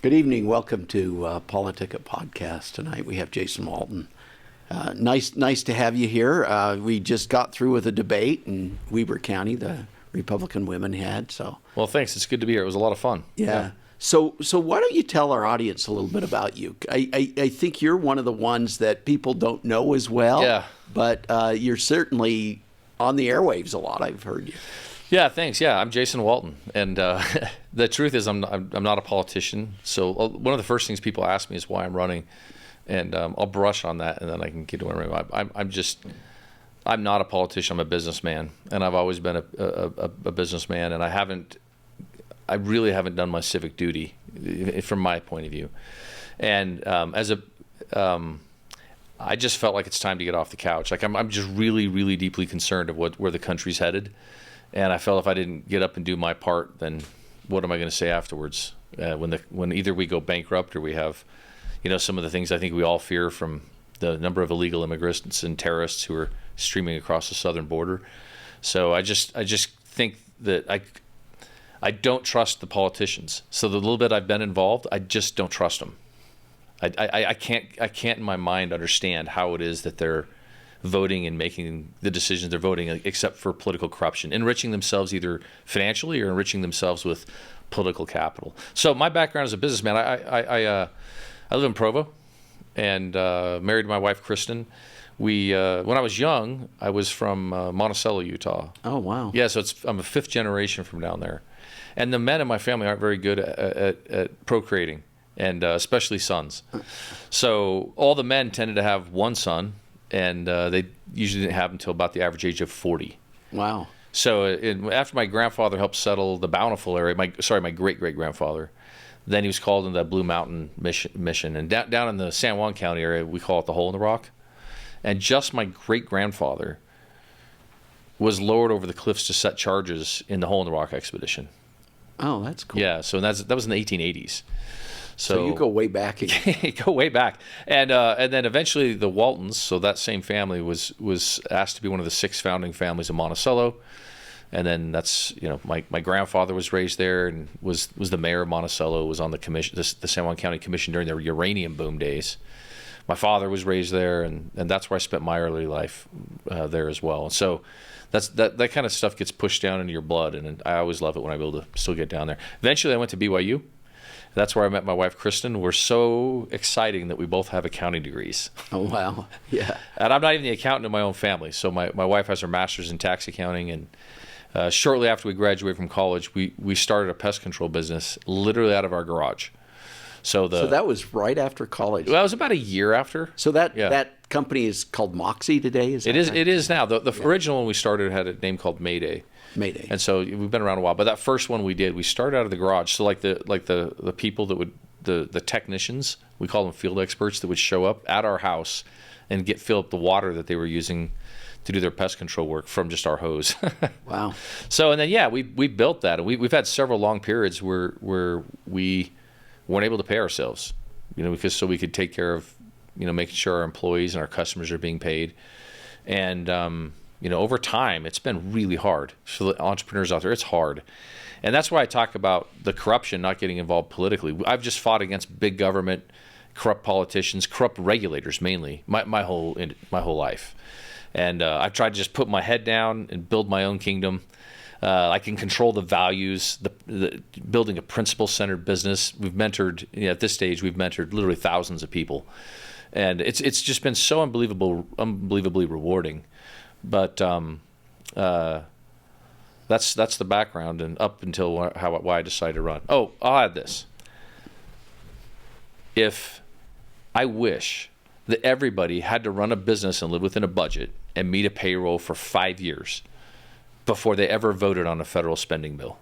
Good evening. Welcome to PoliticIt podcast. Tonight we have Jason Walton. Nice to have you here. We just got through with a debate in Weber County, the Republican women had. So well, thanks. It's good to be here. It was a lot of fun. Yeah. So why don't you tell our audience a little bit about you? I think you're one of the ones that people don't know as well. Yeah. But you're certainly on the airwaves a lot. I've heard you. Yeah, thanks. Yeah, I'm Jason Walton, and the truth is, I'm not a politician. So one of the first things people ask me is why I'm running, and I'll brush on that, and then I can get to where I'm not a politician. I'm a businessman, and I've always been a businessman, and I really haven't done my civic duty from my point of view, and I just felt like it's time to get off the couch. Like I'm just really deeply concerned of where the country's headed. And I felt if I didn't get up and do my part, then what am I going to say afterwards? When either we go bankrupt or we have, some of the things I think we all fear from the number of illegal immigrants and terrorists who are streaming across the southern border. So I just think that I don't trust the politicians. So the little bit I've been involved, I just don't trust them. I can't in my mind understand how it is that they're voting and making the decisions they're voting, except for political corruption, enriching themselves either financially or enriching themselves with political capital. So my background as a businessman, I live in Provo and married my wife, Kristen. When I was young, I was from Monticello, Utah. Oh, wow. Yeah, so I'm a fifth generation from down there. And the men in my family aren't very good at procreating, and especially sons. So all the men tended to have one son, and they usually didn't have until about the average age of 40. Wow. So after my grandfather helped settle the Bountiful area, my great-great-grandfather, then he was called into the Blue Mountain mission. And down in the San Juan County area, we call it the Hole in the Rock. And just my great-grandfather was lowered over the cliffs to set charges in the Hole in the Rock expedition. Oh, that's cool. Yeah, so that was in the 1880s. So you go way back again. Go way back. And then eventually the Waltons, so that same family was asked to be one of the 6 founding families of Monticello. And then that's, my grandfather was raised there and was the mayor of Monticello, was on the commission, the San Juan County Commission during the uranium boom days. My father was raised there, and that's where I spent my early life there as well. And so that kind of stuff gets pushed down into your blood, and I always love it when I'm able to still get down there. Eventually I went to BYU. That's where I met my wife, Kristen. We're so exciting that we both have accounting degrees. Oh, wow. Yeah. And I'm not even the accountant in my own family. So my wife has her master's in tax accounting. And shortly after we graduated from college, we started a pest control business literally out of our garage. So that was right after college. Well, it was about a year after. So that company is called Moxie today? It is now. The original one we started had a name called Mayday. And so we've been around a while, but that first one we started out of the garage. So like the people that would the technicians, we call them field experts, that would show up at our house and fill up the water that they were using to do their pest control work from just our hose. Wow. So and then we built that, and we've had several long periods where we weren't able to pay ourselves, because so we could take care of making sure our employees and our customers are being paid, and over time, it's been really hard. So the entrepreneurs out there, it's hard. And that's why I talk about the corruption, not getting involved politically. I've just fought against big government, corrupt politicians, corrupt regulators mainly, my whole life. And I've tried to just put my head down and build my own kingdom. I can control the values, the building a principle-centered business. We've mentored, at this stage, literally thousands of people. And it's just been so unbelievably rewarding. But that's the background, and up until why I decided to run. Oh, I'll add this. I wish that everybody had to run a business and live within a budget and meet a payroll for 5 years before they ever voted on a federal spending bill.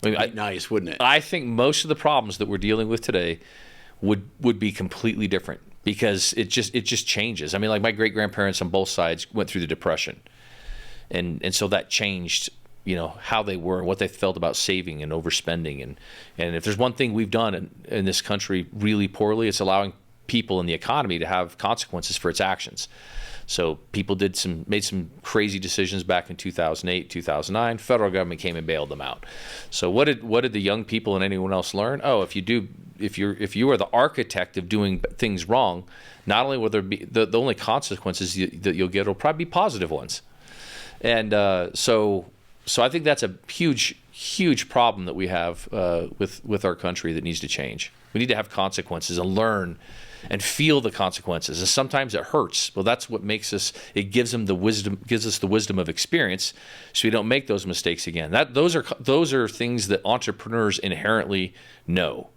Nice, wouldn't it? I think most of the problems that we're dealing with today would be completely different, because it just changes. I mean, like my great-grandparents on both sides went through the Depression. And so that changed, how they were and what they felt about saving and overspending. And if there's one thing we've done in this country really poorly, it's allowing people in the economy to have consequences for its actions. So people made some crazy decisions back in 2008, 2009. Federal government came and bailed them out. So what did the young people and anyone else learn? Oh, if you are the architect of doing things wrong, not only will there be the only consequences that you'll get will probably be positive ones. And so I think that's a huge problem that we have with our country that needs to change. We need to have consequences and learn and feel the consequences. And sometimes it hurts. Well, that's what makes us. It gives us the wisdom of experience, so we don't make those mistakes again. Those are things that entrepreneurs inherently know.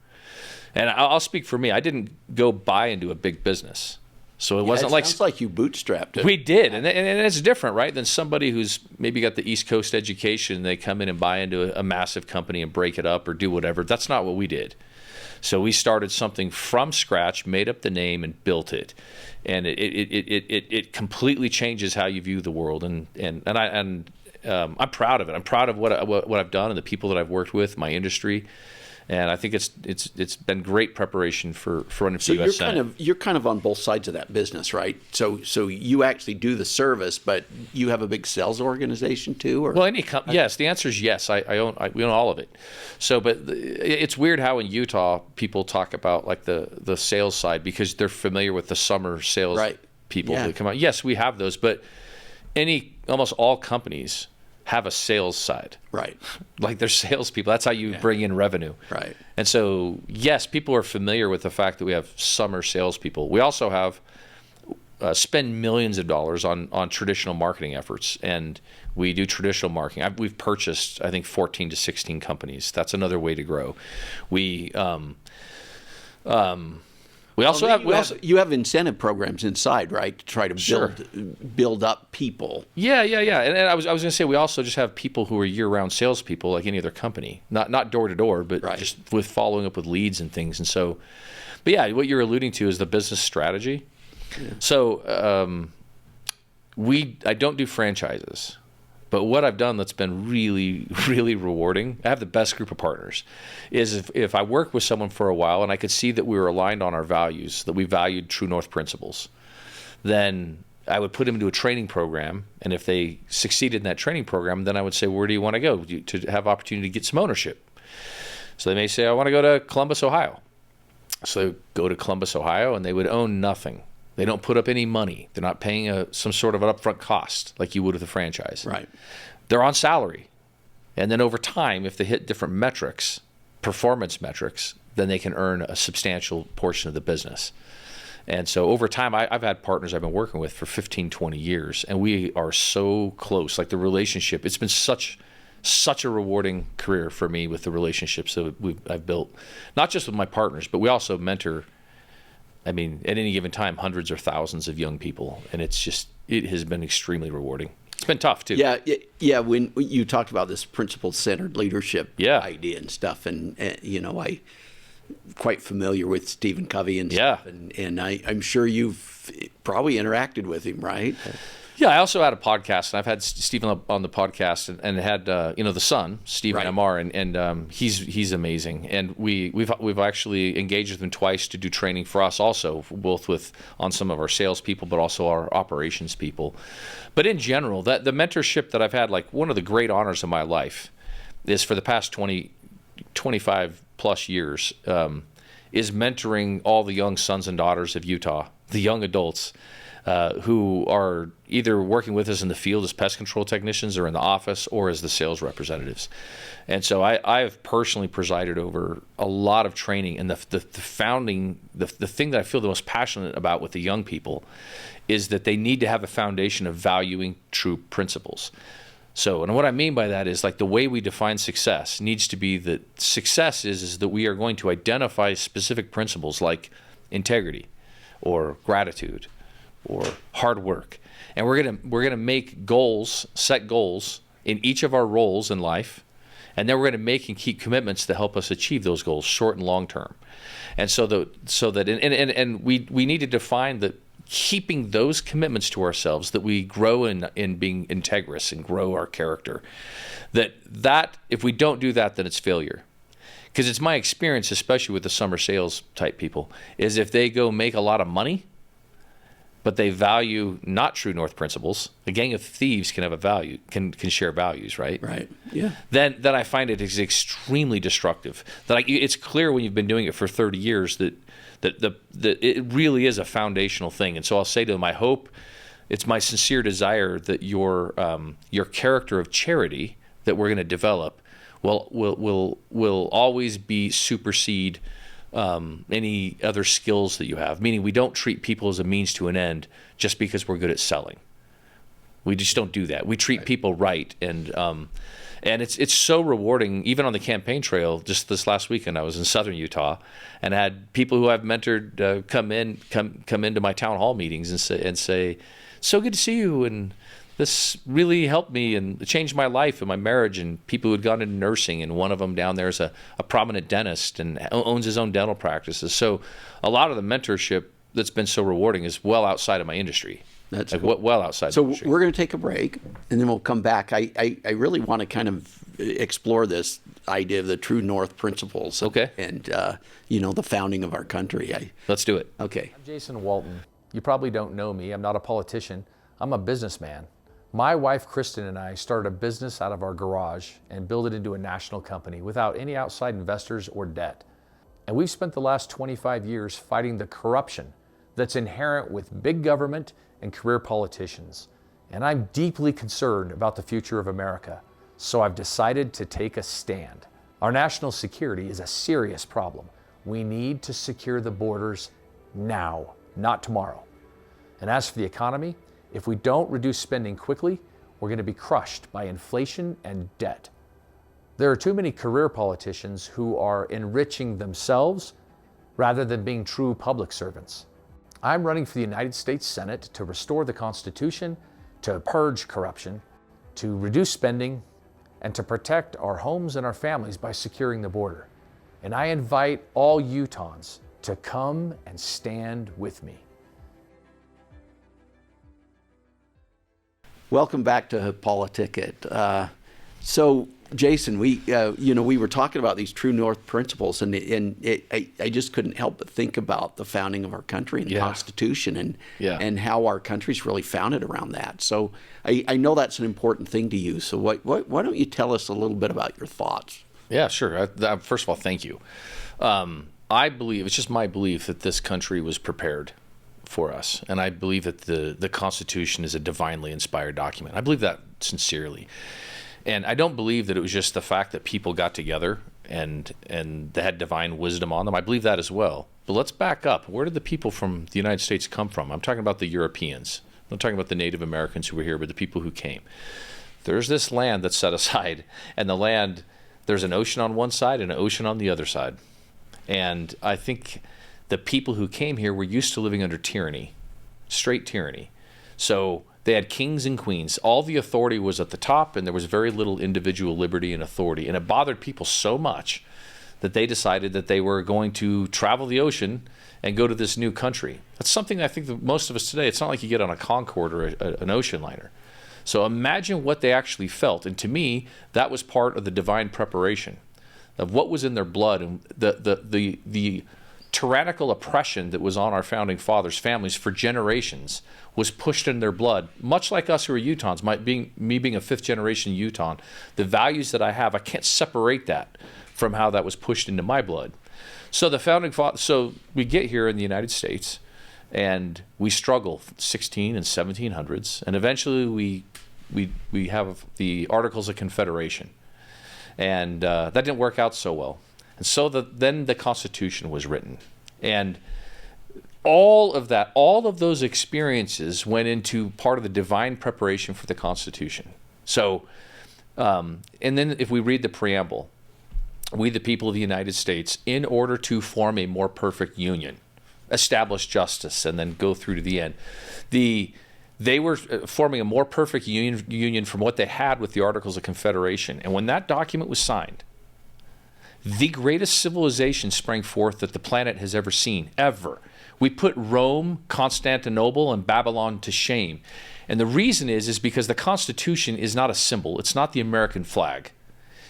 And I'll speak for me. I didn't go buy into a big business. So it wasn't like... Sounds like you bootstrapped it. We did. And it's different, right, than somebody who's maybe got the East Coast education and they come in and buy into a massive company and break it up or do whatever. That's not what we did. So we started something from scratch, made up the name, and built it. And it completely changes how you view the world. And I'm proud of it. I'm proud of what I've done and the people that I've worked with, my industry. And I think it's been great preparation for running for the U.S. Senate. You're kind of on both sides of that business, right? So you actually do the service, but you have a big sales organization too, or? Well, yes. The answer is yes. We own all of it. So, but it's weird how in Utah people talk about like the sales side because they're familiar with the summer sales people that come out. Yes, we have those, but almost all companies have a sales side. Right. Like they're salespeople. That's how you bring in revenue. Right. And so, yes, people are familiar with the fact that we have summer salespeople. We also have spend millions of dollars on traditional marketing efforts, and we do traditional marketing. We've purchased, I think, 14 to 16 companies. That's another way to grow. You have incentive programs inside, right, to try to build up people. Yeah. And I was going to say we also just have people who are year-round salespeople, like any other company, not door to door, but just with following up with leads and things. And so, but yeah, what you're alluding to is the business strategy. Yeah. So I don't do franchises. But what I've done that's been really, really rewarding, I have the best group of partners, is if I work with someone for a while and I could see that we were aligned on our values, that we valued True North principles, then I would put them into a training program. And if they succeeded in that training program, then I would say, where do you want to go to have opportunity to get some ownership? So they may say, I want to go to Columbus, Ohio. So they go to Columbus, Ohio, and they would own nothing. They don't put up any money. They're not paying some sort of an upfront cost like you would with a franchise. Right. They're on salary. And then over time, if they hit different metrics, performance metrics, then they can earn a substantial portion of the business. And so over time, I've had partners I've been working with for 15, 20 years, and we are so close. Like the relationship, it's been such a rewarding career for me with the relationships that I've built, not just with my partners, but we also mentor, I mean, at any given time, hundreds or thousands of young people. And it has been extremely rewarding. It's been tough, too. Yeah. When you talked about this principle-centered leadership idea and stuff, and I'm quite familiar with Stephen Covey and stuff, and I'm sure you've probably interacted with him, right? Yeah, I also had a podcast, and I've had Stephen on the podcast, and had the son, Stephen Amar, and he's amazing, and we've actually engaged with him twice to do training for us, also both on some of our salespeople, but also our operations people. But in general, the mentorship that I've had, like one of the great honors of my life, is for the past 25 plus years, is mentoring all the young sons and daughters of Utah, the young adults. Who are either working with us in the field as pest control technicians or in the office or as the sales representatives. And so I have personally presided over a lot of training. And the thing that I feel the most passionate about with the young people is that they need to have a foundation of valuing true principles. So, and what I mean by that is like the way we define success needs to be that success is that we are going to identify specific principles like integrity or gratitude or hard work. And we're gonna make goals, set goals in each of our roles in life, and then we're gonna make and keep commitments to help us achieve those goals, short and long term. And we need to define that keeping those commitments to ourselves, that we grow in being integrous and grow our character. That if we don't do that, then it's failure. Because it's my experience, especially with the summer sales type people, is if they go make a lot of money, but they value not true north principles. A gang of thieves can have a value, can share values, right? Right. Yeah. Then I find it is extremely destructive. It's clear when you've been doing it for 30 years that it really is a foundational thing. And so I'll say to them, I hope, it's my sincere desire that your character of charity that we're going to develop will always be supersede any other skills that you have. Meaning, we don't treat people as a means to an end just because we're good at selling. We just don't do that. We treat people right, and it's so rewarding. Even on the campaign trail, just this last weekend, I was in southern Utah, and I had people who I've mentored come into my town hall meetings and say, "So good to see you," and this really helped me and changed my life and my marriage. And people who had gone into nursing, and one of them down there is a prominent dentist and owns his own dental practices. So a lot of the mentorship that's been so rewarding is well outside of my industry. That's like cool. Well outside. So the industry. we're going to take a break, and then we'll come back. I really want to kind of explore this idea of the true north principles. Okay. And the founding of our country. Let's do it. Okay. I'm Jason Walton. You probably don't know me. I'm not a politician. I'm a businessman. My wife, Kristen, and I started a business out of our garage and built it into a national company without any outside investors or debt. And we've spent the last 25 years fighting the corruption that's inherent with big government and career politicians. And I'm deeply concerned about the future of America. So I've decided to take a stand. Our national security is a serious problem. We need to secure the borders now, not tomorrow. And as for the economy, if we don't reduce spending quickly, we're going to be crushed by inflation and debt. There are too many career politicians who are enriching themselves rather than being true public servants. I'm running for the United States Senate to restore the Constitution, to purge corruption, to reduce spending, and to protect our homes and our families by securing the border. And I invite all Utahns to come and stand with me. Welcome back to PoliticIt. So, Jason, we were talking about these true north principles, and I just couldn't help but think about the founding of our country and the Constitution, and how our country's really founded around that. So, I know that's an important thing to you. So, why don't you tell us a little bit about your thoughts? Yeah, sure. First of all, thank you. I believe, it's just my belief that this country was prepared for us. And I believe that the Constitution is a divinely inspired document. I believe that sincerely. And I don't believe that it was just the fact that people got together and they had divine wisdom on them. I believe that as well. But let's back up. Where did the people from the United States come from? I'm talking about the Europeans. I'm not talking about the Native Americans who were here, but the people who came. There's this land that's set aside, and the land, there's an ocean on one side and an ocean on the other side. And I think the people who came here were used to living under tyranny, straight tyranny. So they had kings and queens. All the authority was at the top, and there was very little individual liberty and authority. And it bothered people so much that they decided that they were going to travel the ocean and go to this new country. That's something I think that most of us today, it's not like you get on a Concorde or an ocean liner. So imagine what they actually felt. And to me, that was part of the divine preparation of what was in their blood, and the tyrannical oppression that was on our founding fathers' families for generations was pushed in their blood, much like us who are Utahns. Me being a fifth-generation Utahn, the values that I have, I can't separate that from how that was pushed into my blood. So the founding fathers, so we get here in the United States, and we struggle 16 and 1700s, and eventually we have the Articles of Confederation, and that didn't work out so well. And so then the Constitution was written. And all of that, all of those experiences went into part of the divine preparation for the Constitution. So, and then if we read the preamble, we the people of the United States, in order to form a more perfect union, establish justice, and then go through to the end. They were forming a more perfect union from what they had with the Articles of Confederation. And when that document was signed, the greatest civilization sprang forth that the planet has ever seen, ever. We put Rome, Constantinople, and Babylon to shame. And the reason is because the Constitution is not a symbol. It's not the American flag.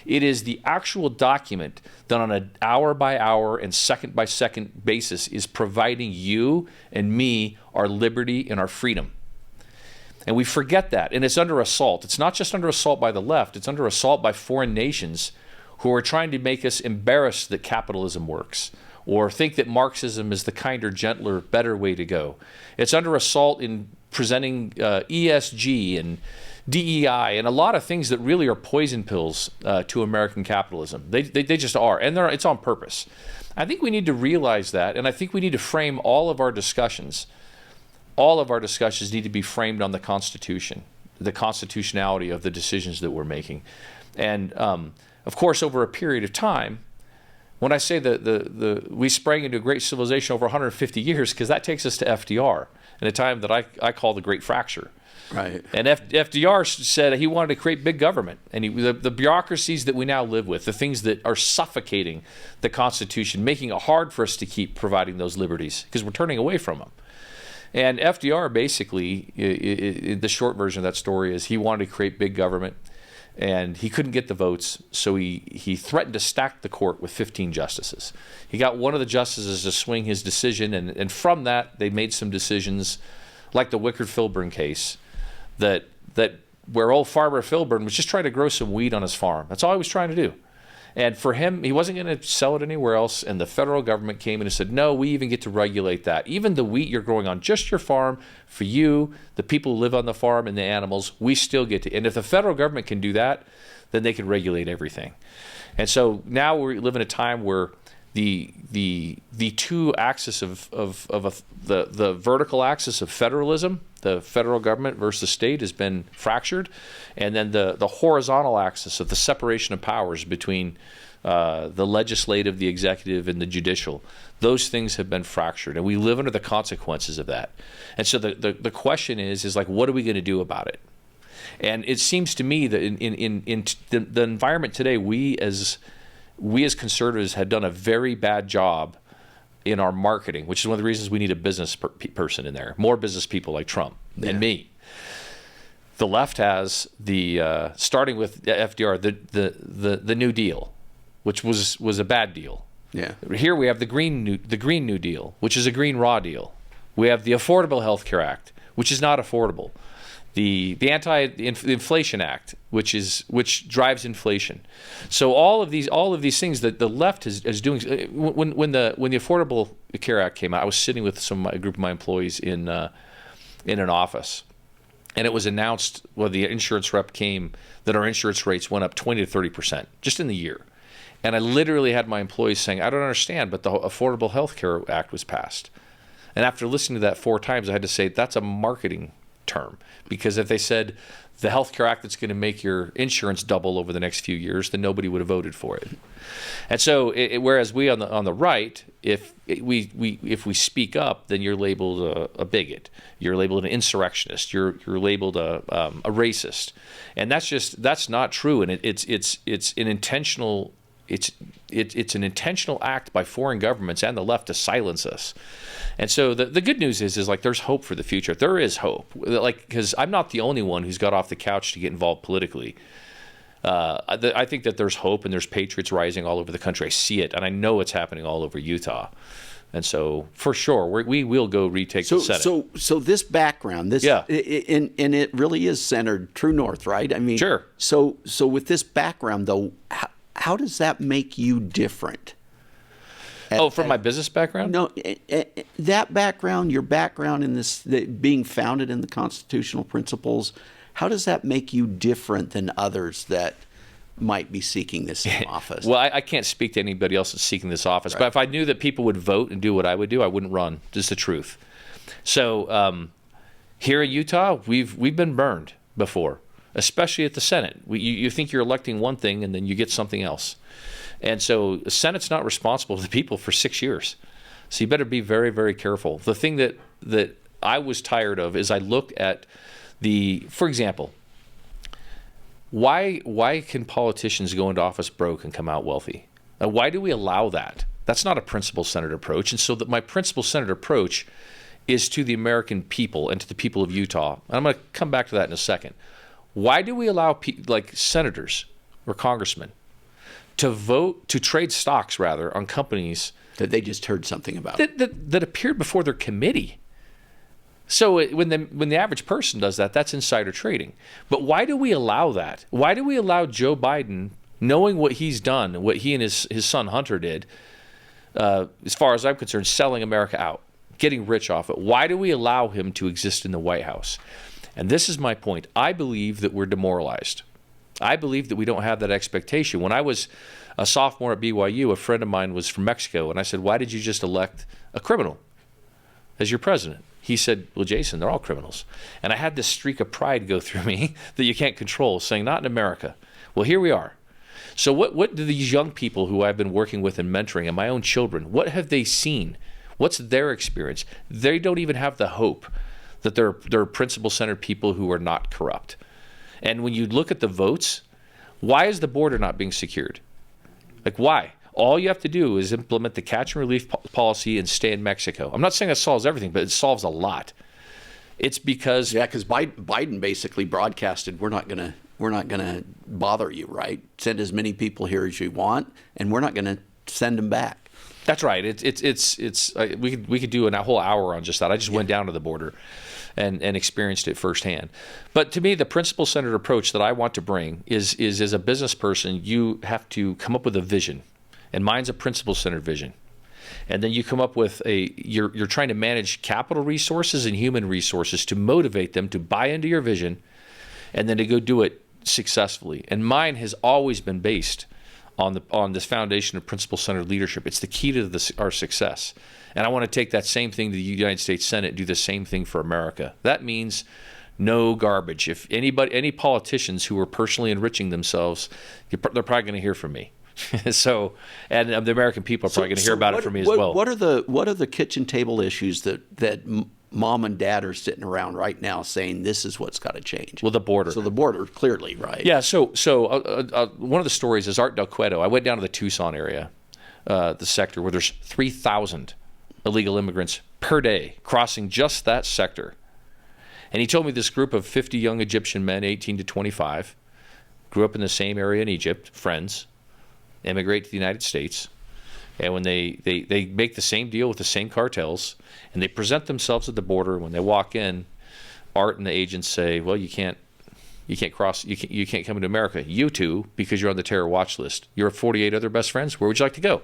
It is the actual document that on an hour-by-hour and second-by-second basis is providing you and me our liberty and our freedom. And we forget that, and it's under assault. It's not just under assault by the left, it's under assault by foreign nations who are trying to make us embarrassed that capitalism works, or think that Marxism is the kinder, gentler, better way to go. It's under assault in presenting ESG and DEI and a lot of things that really are poison pills to American capitalism. They just are, and it's on purpose. I think we need to realize that, and I think we need to frame all of our discussions. All of our discussions need to be framed on the Constitution, the constitutionality of the decisions that we're making. And of course, over a period of time, when I say that we sprang into a great civilization over 150 years, because that takes us to FDR, in a time that I call the Great Fracture. Right. And FDR said he wanted to create big government. And the bureaucracies that we now live with, the things that are suffocating the Constitution, making it hard for us to keep providing those liberties, because we're turning away from them. And FDR basically, the short version of that story is he wanted to create big government, and he couldn't get the votes, so he threatened to stack the court with 15 justices. He got one of the justices to swing his decision, and from that, they made some decisions, like the Wickard-Filburn case, that where old farmer Filburn was just trying to grow some weed on his farm. That's all he was trying to do. And for him, he wasn't going to sell it anywhere else, and the federal government came in and said, no, we even get to regulate that. Even the wheat you're growing on just your farm, for you, the people who live on the farm and the animals, we still get to. And if the federal government can do that, then they can regulate everything. And so now we live in a time where the two axis the vertical axis of federalism, the federal government versus the state, has been fractured, and then the horizontal axis of the separation of powers between the legislative, the executive, and the judicial, those things have been fractured, and we live under the consequences of that. And so the question is like, what are we going to do about it? And it seems to me that in the environment today, we as conservatives have done a very bad job in our marketing, which is one of the reasons we need a business person in there, more business people like Trump and me. The left has starting with FDR, the New Deal, which was a bad deal. Yeah. Here we have the Green New Deal, which is a green raw deal. We have the Affordable Health Care Act, which is not affordable. The Anti-Inflation Act, which drives inflation. So all of these things that the left is doing. When the Affordable Care Act came out, I was sitting with a group of my employees in an office, and it was announced. Well, the insurance rep came that our insurance rates went up 20 to 30% just in the year, and I literally had my employees saying, "I don't understand," but the Affordable Health Care Act was passed, and after listening to that 4 times, I had to say that's a marketing term, because if they said the Health Care Act that's going to make your insurance double over the next few years, then nobody would have voted for it. And so, whereas we on the right, if we speak up, then you're labeled a bigot, you're labeled an insurrectionist, you're labeled a racist, and that's not true. And it's an intentional act by foreign governments and the left to silence us. And so the good news is like there's hope for the future. There is hope, like, because I'm not the only one who's got off the couch to get involved politically. I think that there's hope, and there's patriots rising all over the country. I see it, and I know it's happening all over Utah. And so for sure, we will go retake the Senate. So this background, and it really is centered true north, right? I mean, sure. So with this background, though, how does that make you different? From my business background? No, that background, your background in this, being founded in the constitutional principles, how does that make you different than others that might be seeking this office? Well, I can't speak to anybody else that's seeking this office, right. But if I knew that people would vote and do what I would do, I wouldn't run. Just the truth. So here in Utah, we've been burned before, especially at the Senate. You think you're electing one thing, and then you get something else. And so the Senate's not responsible to the people for 6 years. So you better be very, very careful. The thing that I was tired of is I looked at for example, why can politicians go into office broke and come out wealthy? Why do we allow that? That's not a principle-centered approach. And so my principle-centered approach is to the American people and to the people of Utah. And I'm going to come back to that in a second. Why do we allow like senators or congressmen to vote, to trade stocks rather, on companies that they just heard something about. that appeared before their committee. So when the average person does that, that's insider trading. But why do we allow that? Why do we allow Joe Biden, knowing what he's done, what he and his son Hunter did, as far as I'm concerned, selling America out, getting rich off it? Why do we allow him to exist in the White House? And this is my point. I believe that we're demoralized. I believe that we don't have that expectation. When I was a sophomore at BYU, a friend of mine was from Mexico, and I said, why did you just elect a criminal as your president? He said, well, Jason, they're all criminals. And I had this streak of pride go through me that you can't control, saying, not in America. Well, here we are. So what do these young people who I've been working with and mentoring, and my own children, what have they seen? What's their experience? They don't even have the hope that they're principle-centered people who are not corrupt. And when you look at the votes, why is the border not being secured? Like, why? All you have to do is implement the catch and relief policy and stay in Mexico. I'm not saying that solves everything, but it solves a lot. It's because Biden basically broadcasted, we're not gonna bother you, right? Send as many people here as you want, and we're not gonna send them back. That's right. We could do a whole hour on just that. I just went down to the border and experienced it firsthand. But to me, the principle-centered approach that I want to bring is as a business person, you have to come up with a vision. And mine's a principle-centered vision. And then you come up with you're trying to manage capital resources and human resources to motivate them to buy into your vision and then to go do it successfully. And mine has always been based on this foundation of principle-centered leadership. It's the key to our success. And I want to take that same thing to the United States Senate and do the same thing for America. That means no garbage. If any politicians who are personally enriching themselves, they're probably going to hear from me. So, and the American people are probably going to hear about it from me as well. What are the kitchen table issues that mom and dad are sitting around right now saying this is what's got to change? Well, the border. So the border, clearly, right? Yeah. So one of the stories is Art Del Cueto. I went down to the Tucson area, the sector where there's 3,000 illegal immigrants per day crossing just that sector. And he told me this group of 50 young Egyptian men, 18 to 25, grew up in the same area in Egypt, friends, immigrate to the United States, and when they make the same deal with the same cartels, and they present themselves at the border. When they walk in, Art and the agents say, well, you can't cross, you can't come into America. You too, because you're on the terror watch list. Your 48 other best friends, where would you like to go?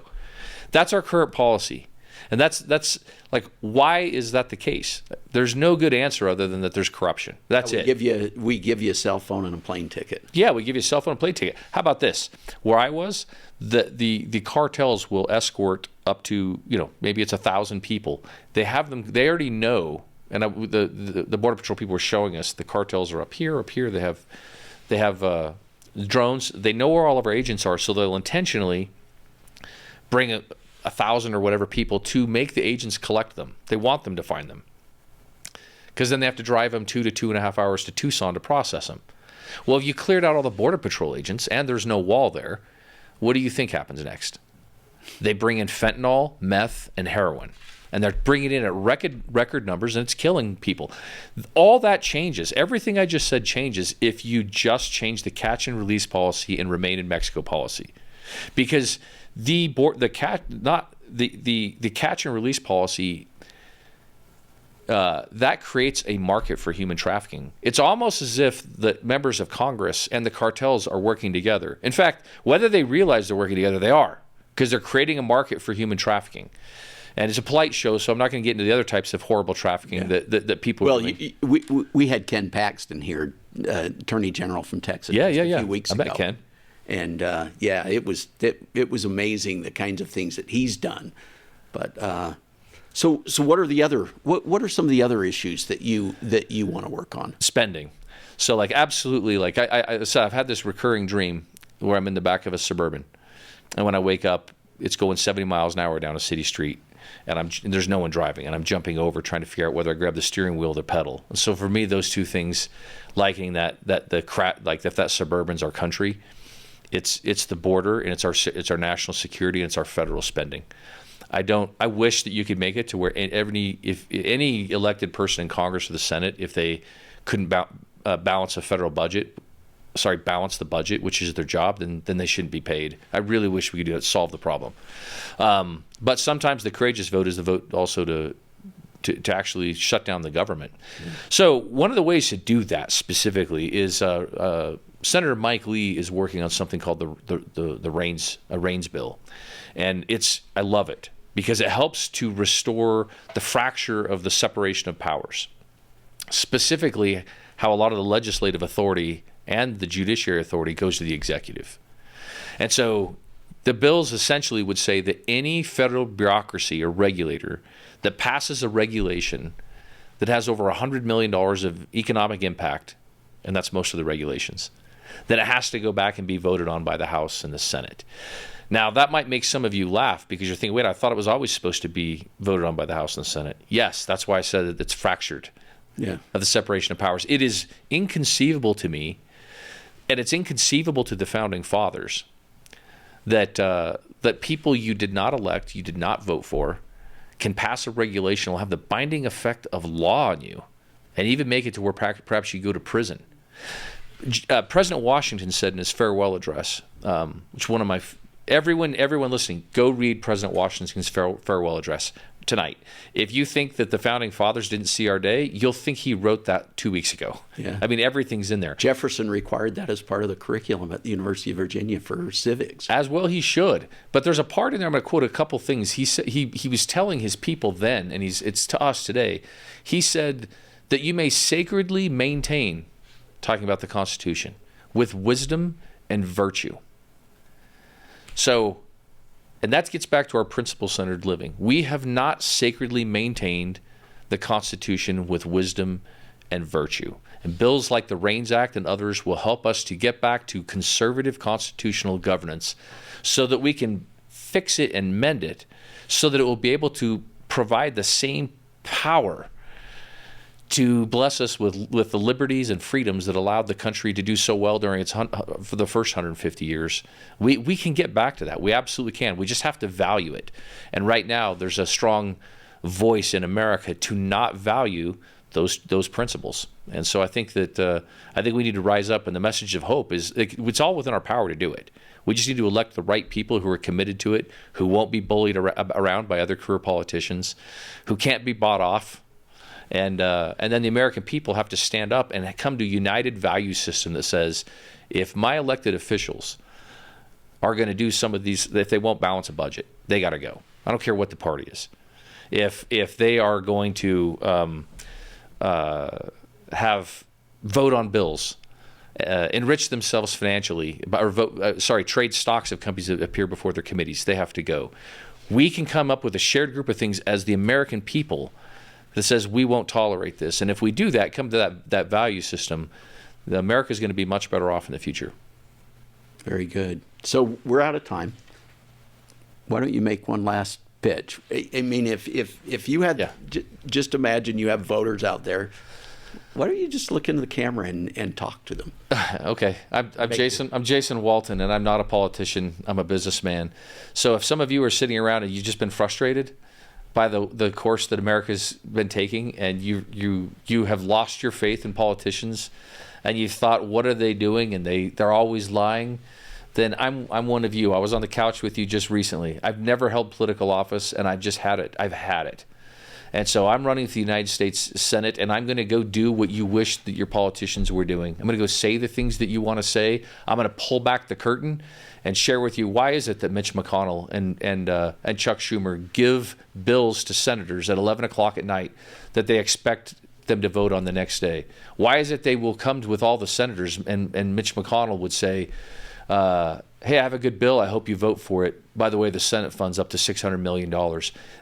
That's our current policy. And that's like, why is that the case? There's no good answer other than that there's corruption. That's it. We give you a cell phone and a plane ticket. Yeah, we give you a cell phone and a plane ticket. How about this? Where I was, the cartels will escort up to, maybe it's 1,000 people. They have them. They already know. And the Border Patrol people were showing us the cartels are up here. They have drones. They know where all of our agents are, so they'll intentionally bring 1,000 or whatever people to make the agents collect them. They want them to find them, because then they have to drive them 2 to 2.5 hours to Tucson to process them. Well, if you cleared out all the Border Patrol agents and there's no wall there, what do you think happens next? They bring in fentanyl, meth, and heroin. And they're bringing it in at record numbers, and it's killing people. All that changes. Everything I just said changes if you just change the catch and release policy and remain in Mexico policy. Because the catch and release policy, that creates a market for human trafficking. It's almost as if the members of Congress and the cartels are working together. In fact, whether they realize they're working together, they are, because they're creating a market for human trafficking. And it's a polite show, so I'm not going to get into the other types of horrible trafficking that people. Well, we had Ken Paxton here, Attorney General from Texas. Yeah. A few weeks ago. I bet Ken. And it was amazing the kinds of things that he's done. But so what are some of the other issues that you want to work on? Spending. So absolutely, I've had this recurring dream where I'm in the back of a Suburban, and when I wake up, it's going 70 miles an hour down a city street, and there's no one driving, and I'm jumping over trying to figure out whether I grab the steering wheel or the pedal. And so for me, those two things, liking if that Suburban's our country, it's the border, and it's our national security, and it's our federal spending. I wish that you could make it to where if any elected person in Congress or the Senate, if they couldn't balance a federal budget, balance the budget, which is their job, then they shouldn't be paid. I really wish we could do that, solve the problem. But sometimes the courageous vote is the vote also to actually shut down the government. So one of the ways to do that specifically is Senator Mike Lee is working on something called the Reins bill, and I love it because it helps to restore the fracture of the separation of powers, specifically how a lot of the legislative authority and the judiciary authority goes to the executive. And so the bills essentially would say that any federal bureaucracy or regulator that passes a regulation that has over $100 million of economic impact, and that's most of the regulations, then it has to go back and be voted on by the House and the Senate. Now, that might make some of you laugh because you're thinking, wait, I thought it was always supposed to be voted on by the House and the Senate. Yes, that's why I said that it's fractured of the separation of powers. It is inconceivable to me, and it's inconceivable to the Founding Fathers, that people you did not elect, you did not vote for, can pass a regulation will have the binding effect of law on you and even make it to where perhaps you go to prison. President Washington said in his farewell address, which one of my everyone listening, go read President Washington's farewell address tonight. If you think that the Founding Fathers didn't see our day, you'll think he wrote that 2 weeks ago. Yeah. I mean, everything's in there. Jefferson required that as part of the curriculum at the University of Virginia for civics. As well he should. But there's a part in there, I'm going to quote a couple things. He said he was telling his people then, and it's to us today. He said that you may sacredly maintain, talking about the Constitution, with wisdom and virtue. So, and that gets back to our principle-centered living. We have not sacredly maintained the Constitution with wisdom and virtue. And bills like the Reins Act and others will help us to get back to conservative constitutional governance so that we can fix it and mend it so that it will be able to provide the same power to bless us with the liberties and freedoms that allowed the country to do so well during for the first 150 years. We can get back to that. We absolutely can. We just have to value it. And right now, there's a strong voice in America to not value those principles. And so I think that we need to rise up. And the message of hope is it's all within our power to do it. We just need to elect the right people who are committed to it, who won't be bullied around by other career politicians, who can't be bought off. And then the American people have to stand up and come to a united value system that says, if my elected officials are going to do some of these, if they won't balance a budget, they got to go. I don't care what the party is. If they are going to have vote on bills, enrich themselves financially, or trade stocks of companies that appear before their committees, they have to go. We can come up with a shared group of things as the American people that says we won't tolerate this. And if we do that, come to that value system, America is going to be much better off in the future. Very good. So we're out of time. Why don't you make one last pitch? I mean, if you had, just imagine you have voters out there. Why don't you just look into the camera and talk to them? Okay. I'm Jason Walton, and I'm not a politician. I'm a businessman. So if some of you are sitting around and you've just been frustrated by the course that America's been taking, and you have lost your faith in politicians, and you thought, what are they doing? And they're always lying. Then I'm one of you. I was on the couch with you just recently. I've never held political office, and I've just had it. I've had it. And so I'm running for the United States Senate, and I'm going to go do what you wish that your politicians were doing. I'm going to go say the things that you want to say. I'm going to pull back the curtain and share with you why is it that Mitch McConnell and Chuck Schumer give bills to senators at 11 o'clock at night that they expect them to vote on the next day? Why is it they will come with all the senators and Mitch McConnell would say, hey, I have a good bill. I hope you vote for it. By the way, the Senate funds up to $600 million.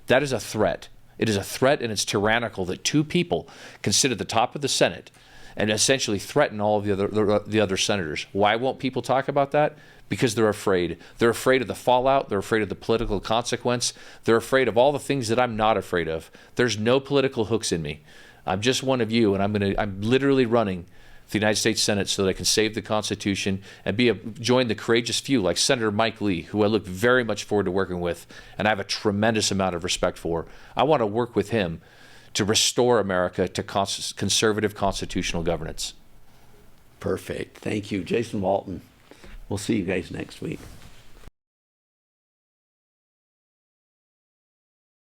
That is a threat. It is a threat, and it's tyrannical that two people can sit at the top of the Senate and essentially threaten all of the other senators. Why won't people talk about that? Because they're afraid. They're afraid of the fallout. They're afraid of the political consequence. They're afraid of all the things that I'm not afraid of. There's no political hooks in me. I'm just one of you, and I'm literally running the United States Senate so that I can save the Constitution and join the courageous few like Senator Mike Lee, who I look very much forward to working with, and I have a tremendous amount of respect for. I want to work with him to restore America to conservative constitutional governance. Perfect. Thank you, Jason Walton. We'll see you guys next week.